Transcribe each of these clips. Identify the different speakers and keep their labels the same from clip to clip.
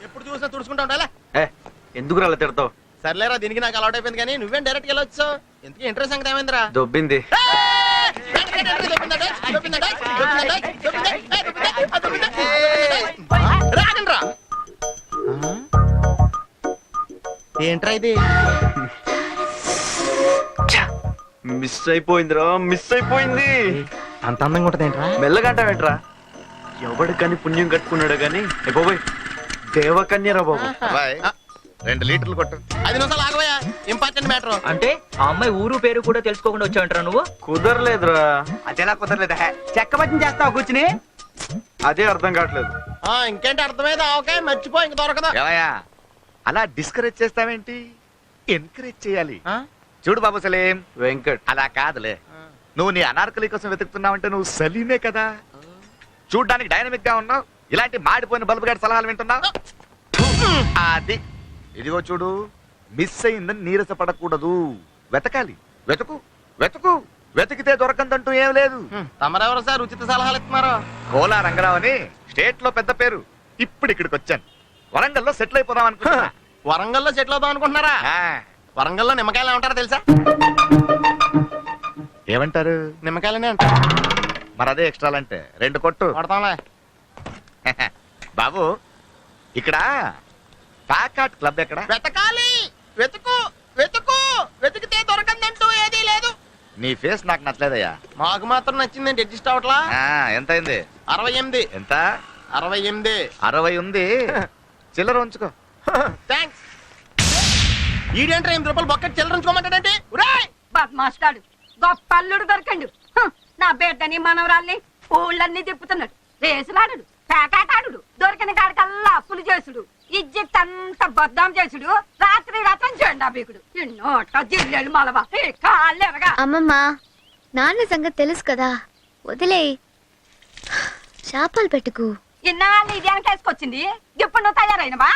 Speaker 1: ఎప్పుడు చూసినా తుడుచుకుంటా ఉండాలా?
Speaker 2: ఎందుకు అలా తిడతావు?
Speaker 1: సర్లేరా, దీనికి నాకు అలవాటు అయిపోయింది. కానీ నువ్వేం డైరెక్ట్ గా వచ్చావు? ఎందుకు ఇంట్రెస్ట్ సంగతి ఏమైందిరా?
Speaker 2: దొబ్బింది. ఏంట్రా ఇది? మిస్ అయిపోయిందిరా, మిస్ అయిపోయింది.
Speaker 1: అంత అందంగా ఉంటది ఏంట్రా?
Speaker 2: మెల్లగంటావేంట్రా? ఎవడికని పుణ్యం కట్టుకున్నాడు గాని బాబోయ్, దేవకన్యరా బాబు.
Speaker 3: 2 లీటర్లు కొట్టు.
Speaker 1: 5 నిమిషాలు ఆగవయ్యా, ఇంపార్టెంట్ మ్యాటర్.
Speaker 4: అంటే ఆ అమ్మాయి ఊరు పేరు కూడా తెలుసుకోకుండా వచ్చావంటారా నువ్వు?
Speaker 2: కుదరలేదురా.
Speaker 5: అదేలా కుదరలేదా? చెక్క పచ్చం చేస్తావు కూర్చుని?
Speaker 2: అదే అర్థం కావట్లేదు.
Speaker 1: ఇంకేంటి అర్థమైంది? ఆవకాయ మర్చిపో, ఇంక దొరకదా.
Speaker 3: ఏమయ్యా అలా డిస్కరేజ్ చేస్తావేంటి? ఎంకరేజ్ చేయాలి. చూడు బాబు సలీం,
Speaker 2: వెంకట్
Speaker 3: అలా కాదులే. నువ్వు నీ అనార్కలి కోసం వెతుకుతున్నావంటే నువ్వు సలీమే కదా. చూడ్డానికి డైనమిక్ గా ఉన్నావు, ఇలాంటి మాడిపోయిన బల్బు గారి సలహాలు వింటున్నావు. అది ఇదిగో చూడు, మిస్ అయిందని నీరసపడకూడదు. వెతకాలి, వెతుకు వెతుకు, వెతికితే దొరకందంటూ ఏం లేదు.
Speaker 1: తమరెవరు సార్ ఉచిత సలహాలు ఇస్తున్నారు?
Speaker 3: కోలా రంగరావు అని స్టేట్ లో పెద్ద పేరు. ఇప్పుడు ఇక్కడికి వచ్చాను. వరంగల్లో సెటిల్ అయిపోదాం అనుకుంటున్నా.
Speaker 1: వరంగల్లో సెటిల్ అవుదాం అనుకుంటున్నారా? వరంగల్లో నిమ్మకాయలు ఏమంటారో తెలుసా?
Speaker 3: ఏమంటారు?
Speaker 1: నిమ్మకాయలనే అంటారు.
Speaker 3: మరి అదే ఎక్స్ట్రాలంటే 2 కొట్టు.
Speaker 1: కొడతాంలే
Speaker 3: బాబు. ఇక్కడ ప్యాకాట్ క్లబ్ ఎక్కడ?
Speaker 1: వెతకాలి, వెతుకు వెతుకు, వెతికితే దొరకందంటూ ఏదీ లేదు.
Speaker 3: నీ ఫేస్ నాకు నచ్చలేదయ్యా.
Speaker 1: మాకు మాత్రం నచ్చిందండి, అడ్జస్ట్ అవట్లా.
Speaker 3: ఎంత అయింది?
Speaker 1: 68.
Speaker 3: ఎంత?
Speaker 1: 68.
Speaker 3: 60 ఉంది. చిల్లర ఉంచుకో.
Speaker 1: థ్యాంక్స్. ఈడేంట్రా 8 రూపాయలు బొక్కటి చిల్లర ఉంచుకోమంటాడంటే?
Speaker 6: మాస్టాడు గొప్ప అల్లుడు దొరకండు. నా బిడ్డని మనవరాల్ని ఊళ్ళన్నీ తిప్పుతున్నాడు. రేసులాడు, పేకాటాడు, దొరికిన కాడికల్లా అప్పులు చేసుడు, ఇజ్జత్ అంతా బద్దాం చేసుడు, రాత్రి రాత్రం జెండా బీకుడు, నోట జిల్లెలు మలవా కాళ్ళెరగా.
Speaker 7: అమ్మమ్మ, నాన్న సంగతి తెలుసు కదా, వదిలే. శాపాలు పెట్టుకు.
Speaker 6: ఇన్నాళ్ళు ఇది వెనకేసుకొచ్చింది, ఇప్పుడు నువ్వు తయారైనవా?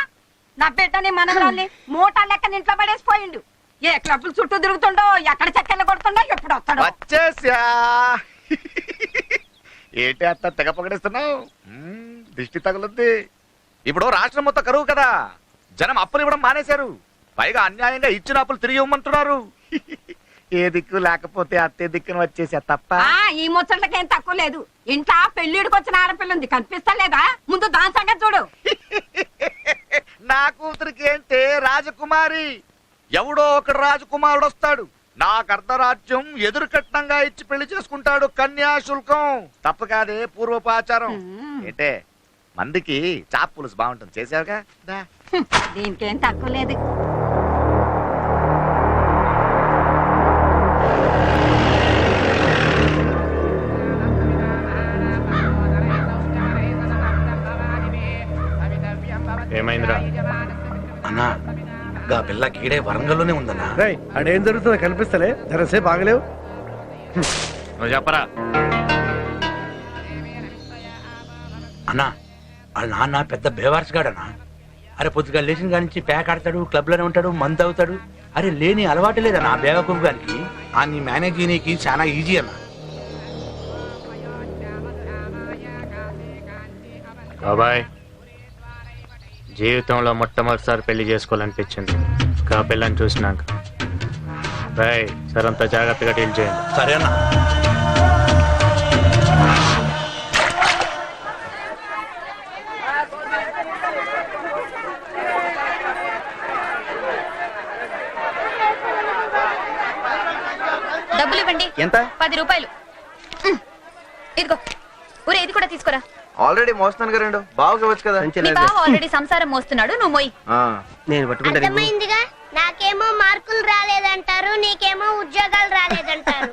Speaker 6: నా బిడ్డని మనవరాల్ని మూట లెక్క ఇంట్లో పడేసిపోయిండు. ఏ క్లబ్బులు చుట్టూ తిరుగుతుండో, ఎక్కడ చక్కెర కొడుతుండో, ఎప్పుడు వస్తాడో.
Speaker 3: వచ్చేసా. ఏంటి అత్త తెగ పొగడేస్తున్నావు? దిష్టి తగులుద్ది. ఇప్పుడు రాష్ట్రం మొత్తం కరువు కదా, జనం అప్పులు ఇవ్వడం మానేశారు. పైగా అన్యాయంగా ఇచ్చిన అప్పులు తిరిగి ఇవ్వమంటున్నారు. ఏ దిక్కు లేకపోతే అత్తే దిక్కును వచ్చేసా తప్ప.
Speaker 6: ఈ ముచ్చట్లకేం తక్కువ లేదు. ఇంట్లో పెళ్లిడికి వచ్చిన ఆడపిల్ల ఉంది, కనిపిస్తా లేదా? ముందు దాని సంగతి చూడు.
Speaker 3: నా కూతురికి ఏంటే రాజకుమారి, ఎవడో ఒకడు రాజకుమారుడు వస్తాడు, నాకు అర్ధరాజ్యం ఎదురు కట్నంగా ఇచ్చి పెళ్లి చేసుకుంటాడు. కన్యాశుల్కం తప్ప కాదే, పూర్వపాచారం. ఏంటే మందికి చాప్ పులుసు బాగుంటుంది, చేసావుగా.
Speaker 6: దీనికేం తక్కువ లేదు.
Speaker 8: ఏమైందిరా
Speaker 5: అన్నా? గా పిల్ల కీడే వరంగల్లోనే ఉందన్నా.
Speaker 9: అడేం జరుగుతుందో కనిపిస్తలే, ధరసేపు ఆగలేవు.
Speaker 8: నువ్వు చెప్పరా.
Speaker 5: అన్నా, వాళ్ళ నాన్న పెద్ద బేవార్స్గాడన్నా. అరే పొద్దుగా లేచిన కాడి నుంచి ప్యాక్ ఆడతాడు, క్లబ్ లోనే ఉంటాడు, మందు అవుతాడు. అరే లేని అలవాటు లేదన్నా బేవకూపు గారికి. అన్ని మేనేజ్ చేయనీకి చాలా ఈజీ అన్న.
Speaker 8: బాబాయ్, జీవితంలో మొట్టమొదటిసారి పెళ్లి చేసుకోవాలనిపించింది ఆ పిల్లని చూసినాక. బాయ్ సార్, అంతా జాగ్రత్తగా డీల్ చేయండి.
Speaker 5: సరేనా?
Speaker 7: డబ్బులు ఇవ్వండి.
Speaker 2: ఎంత?
Speaker 7: 10 రూపాయలు. ఇదిగో, ఊరే ఇది కూడా తీసుకురా.
Speaker 2: ఆల్రెడీ మోస్తున్నాను కదా, 2 బాగా వచ్చు కదా.
Speaker 7: మీ బావ ఆల్రెడీ సంసారం మోస్తున్నాడు, నువ్వు మోయి.
Speaker 9: నేను పట్టుకుంటా.
Speaker 10: అర్థమైందిగా, నాకేమో మార్కులు రాలేదంటారు, నీకేమో ఉద్యోగాలు రాలేదంటారు.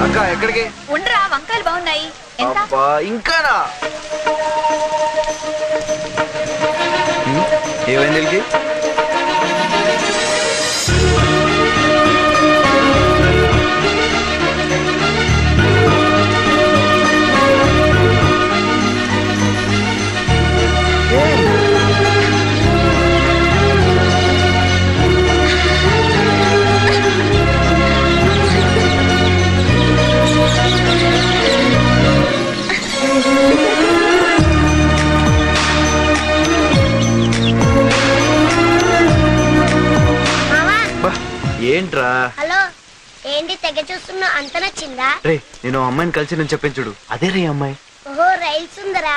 Speaker 2: అక్క ఎక్కడికి?
Speaker 7: ఉండరా, వంకాయలు బాగున్నాయి. ఎంత?
Speaker 2: ఇంకానా? ఏమైంది?
Speaker 10: ఏంటి తెగ చూస్తున్నా అంత నచ్చిందా?
Speaker 2: రే నేను ఆ అమ్మాయిని కలిసి నేను చెప్పాను చూడు, అదే రే అమ్మాయి.
Speaker 10: ఓహో రైల్స్ ఉందరా.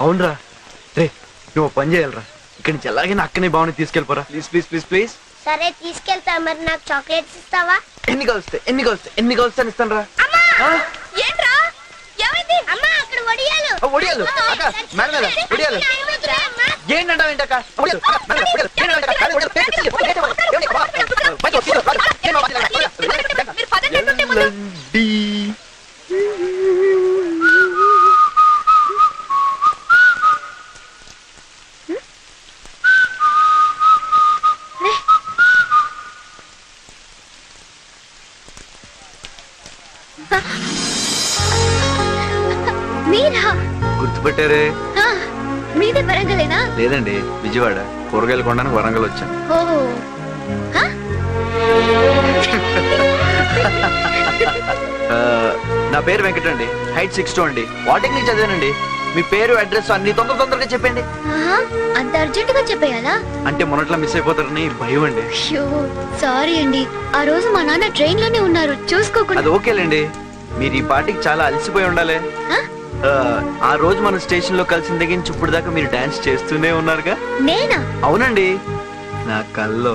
Speaker 2: అవునరా. రే నువ్వు పని చేయాలరా, ఇక్కడి నుంచి ఎలాగైనా అక్కనే బాగుని తీసుకెళ్ళిపోరా. Please please please please.
Speaker 10: సరే తీసుకెళ్తా, మరి నాకు చాక్లెట్స్ ఇస్తావా?
Speaker 2: ఎన్ని కలుస్తాయి ఇస్తాను రా.
Speaker 10: ఏంట్రా ఏమైంది? అమ్మా అక్కడ వడియాలు.
Speaker 2: ఒడియాలు అక్క, మేడం మీద ఒడియాలు. ఏంటంటావు ఏంటక్క? ఒడియాలు, మేడం మీద ఒడియాలు. ఏంటంటావు అక్క? ఒడియాలు. ఎల్లండి.
Speaker 7: మీరా?
Speaker 2: గుర్తుపెట్టారే?
Speaker 7: ఆ, మీదే వరంగలేనా?
Speaker 2: లేదండి, విజయవాడ. కూరగాయలు కొనడానికి వరంగల్ వచ్చాను.
Speaker 7: ఓహో ఆ?
Speaker 2: నా పేరు వెంకట అండి, హైట్ 6'2" అండి. వాటికి చదివానండి. మీ పేరు అడ్రస్ అన్ని తొందరగా చెప్పండి.
Speaker 7: ఆహా, అంత అర్జెంట్ గా చెప్పేయాలా?
Speaker 2: అంటే మొన్నట్లా మిస్ అయిపోతారని భయం అండి.
Speaker 7: సారీ అండి, ఆ రోజు మా నాన్న ట్రైన్ లోనే ఉన్నారు, చూసుకోకుండా.
Speaker 2: అది ఓకేలేండి, మీరు ఈ పార్టీకి చాలా అలసిపోయి ఉండాలి.
Speaker 7: ఆ?
Speaker 2: ఆ రోజు మన స్టేషన్ లో కలిసిన దగ్గర నుంచి ఇప్పుడు దాకా మీరు డాన్స్ చేస్తూనే ఉన్నారుగా.
Speaker 7: నేనా?
Speaker 2: అవునండి, నా కల్లో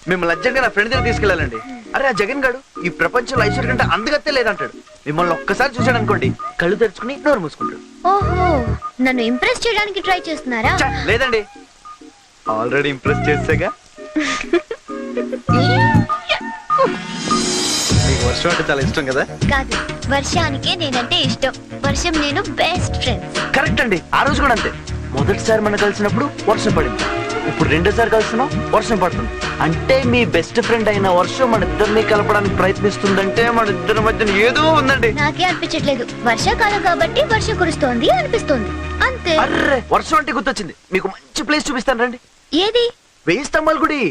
Speaker 2: మిమ్మల్ని అర్జెంట్ గా నా ఫ్రెండ్ దగ్గర తీసుకెళ్ళాలండి. అరే ఆ జగన్ గాడు ఈ ప్రపంచంలో ఐశ్వర్య కంటే అందగత్తే లేదంటాడు. మిమ్మల్ని ఒక్కసారి చూశాడు అనుకోండి, కళ్ళు తెరుచుకుని నోరు మూసుకుంటాడు.
Speaker 7: ఓహో, నన్ను ఇంప్రెస్ చేయడానికి ట్రై చేస్తున్నారా?
Speaker 2: ఛ, లేదండి, ఆల్రెడీ ఇంప్రెస్ చేసాగా. మీకు వర్షం అంటే చాలా ఇష్టం కదా?
Speaker 7: కాదు, వర్షానికే నేనంటే ఇష్టం. వర్షం నేను బెస్ట్ ఫ్రెండ్స్.
Speaker 2: కరెక్ట్ అండి, ఆ రోజు కూడా అంతే. మొదటిసారి మనం కలిసినప్పుడు వర్షం పడింది, ఇప్పుడు రెండోసారి కలిసినాం వర్షం పడుతుంది. అంటే మీ బెస్ట్ ఫ్రెండ్ అయిన వర్షం మన ఇద్దరిని కలపడానికి ప్రయత్నిస్తుందంటే మన ఇద్దరి మధ్య ఏదో ఉందండి.
Speaker 7: నాకే అనిపించట్లేదు, వర్షాకాలం కాబట్టి వర్షం కురుస్తోంది అనిపిస్తోంది అంతే.
Speaker 2: అర్రే వర్షం అంటే గుర్తొచ్చింది, మీకు మంచి ప్లేస్ చూపిస్తాను రండి.
Speaker 7: ఏది?
Speaker 2: 1000 స్తంభాల గుడి.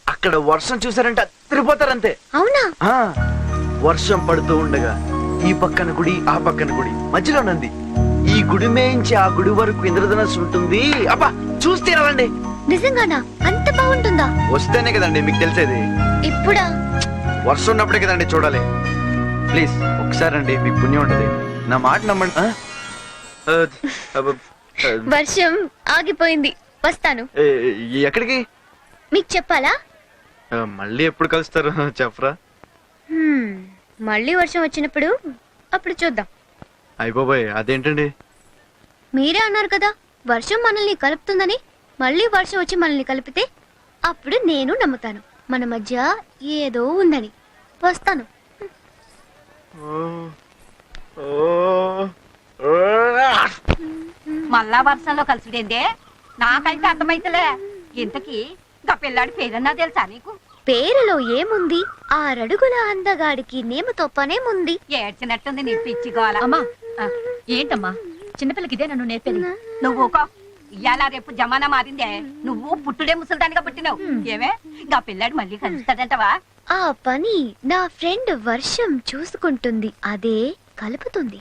Speaker 2: అక్కడ వర్షం చూసారంటే అదిరిపోతారంతే.
Speaker 7: అవునా?
Speaker 2: ఆ వర్షం పడుతూ ఉండగా ఈ పక్కన గుడి ఆ పక్కన గుడి మధ్యలో నంది. ఈ గుడి మేంచి ఆ గుడి వరకు ఇంద్రధనస్సు ఉంటుంది. అబ్బా చూస్తే రండి.
Speaker 7: నిజంగానా? అంత బాగుంటుందా?
Speaker 2: వస్తేనే కదండి మీకు తెలిసేది.
Speaker 7: ఇప్పుడా?
Speaker 2: వర్షం ఉన్నప్పుడే కదండి చూడాలి. ప్లీజ్ ఒకసారి రండి, మీకు పుణ్యం ఉంటది. నా మాట నమ్మండి.
Speaker 7: వర్షం ఆగిపోయింది, వస్తాను.
Speaker 2: ఎక్కడికి?
Speaker 7: మీకు చెప్పాలా?
Speaker 2: మళ్ళీ ఎప్పుడు కలుస్తారు చెప్పరా?
Speaker 7: మళ్ళీ వర్షం వచ్చినప్పుడు అప్పుడు చూద్దాం.
Speaker 2: అయిపోయి అదేంటండి?
Speaker 7: మీరే అన్నారు కదా వర్షం మనల్ని కలుపుతుందని. మళ్ళీ వర్షం వచ్చి మనల్ని కలిపితే అప్పుడు నేను నమ్ముతాను మన మధ్య ఏదో ఉందని. వస్తాను.
Speaker 6: మళ్ళా వర్షంలో కలిసిడేందే? నాకైతే అర్థమైతలే. ఇంతకీ గా పిల్లాడి పేరన్నా తెలుసా నీకు?
Speaker 7: పేరులో ఏముంది? 6 అడుగుల అందగాడికి నేమతో పనేముంది?
Speaker 6: ఏడ్చినట్టుంది నీ పిచ్చి గోల.
Speaker 7: అమ్మా
Speaker 6: ఏంటమ్మా చిన్నపిల్లకి ఇదే నన్ను నేర్పేది? నువ్వు ఇవాళ రేపు జమానా మారిందే. నువ్వు పుట్టుడే ముసలిదానిగా పుట్టినావు. ఏమే గా పిల్లాడు మళ్ళీ కలుస్తాడంటవా?
Speaker 7: ఆ పని నా ఫ్రెండ్ వర్షం చూసుకుంటుంది, అదే కలుపుతుంది.